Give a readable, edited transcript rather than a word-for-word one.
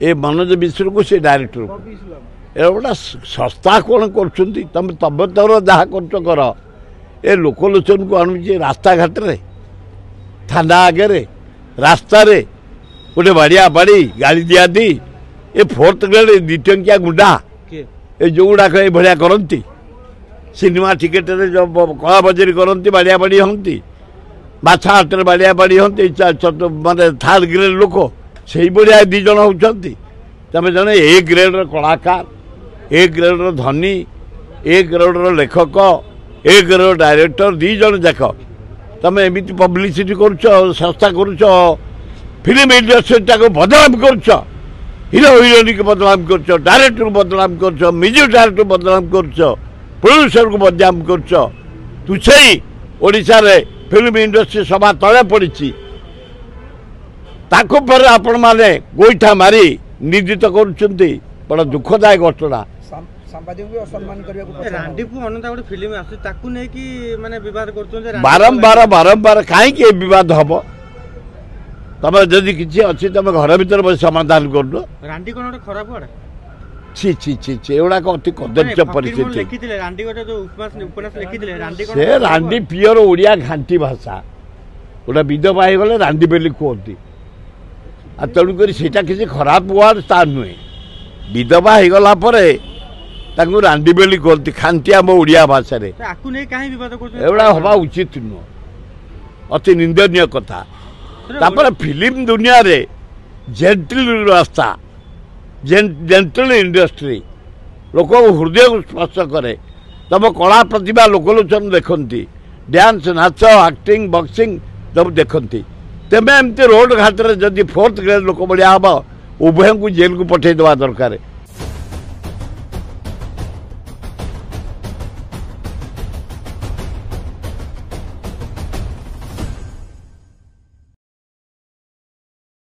ए मनोज मिश्र को से डायरेक्टर ए गोटा संस्था कौन कर तुम तब तर जहाँ कर ए लोकलोचन को आणुचे रास्ता घाट रे थाना आगे रास्ता रे गोटे बाड़िया बाड़ी गाड़ी दिया दी ए फोर्थ ग्रेड द्विटंकिया गुंडा ए जो गुड़ाक ये भाया करती सिनेमा टिकेट जो कला बजारी करती बाड़िया बाड़ी हमें बाछा हाथ में बाड़िया बाड़ी हम माने थर्ड ग्रेड लोक से भाया दीज होती तमें जड़े ए ग्रेड कलाकार ए ग्रेड धनी ए ग्रेड लेखक ए ग्रेड डायरेक्टर दीज जाक तमें एमती पब्लिसिटी कर संस्था कर फिल्म इंडस्ट्री को बदनाम कर हिरो हिरोइन को बदनाम कर डायरेक्टर को बदनाम कर म्यूजिक डायरेक्टर बदनाम कर प्रोड्यूसर को बदनाम कर तुझे ओडिशा रे फिल्म इंडस्ट्री सभा तले पड़ी पर आपण माने गोईठा मारी निर्जित कर बड़ा दुखदायक घटना बारंबार बारंबार कहीं बद हम तुम जदि किसी अच्छी तुम घर भर बस समाधान कर छि छि छि छि एगुड़ाक अति कदर्य परिस्थिति से रांडी पियर ओडिया घांटी भाषा गोटे विधवा हो गले रांडी बेली कहती आ तेणुक किसी खराब वार्ड ता नुहे विधवा हो गला रांडी बेली कहती खांटी आम ओडिया भाषा एगुड़ा हवा उचित नुह अति निंदनीय कथा तापर फिल्म दुनिया रे जेंटल रास्ता जेंटल इंडस्ट्री लोक हृदय को स्पर्श करे तब कला प्रतिभा लोकलोचन देखती डांस नाच एक्टिंग बॉक्सिंग सब देखती तेमें एमती रोड घाट जदि फोर्थ ग्रेड लोक भाया हम उभय को जेल को पठे देवा दरकार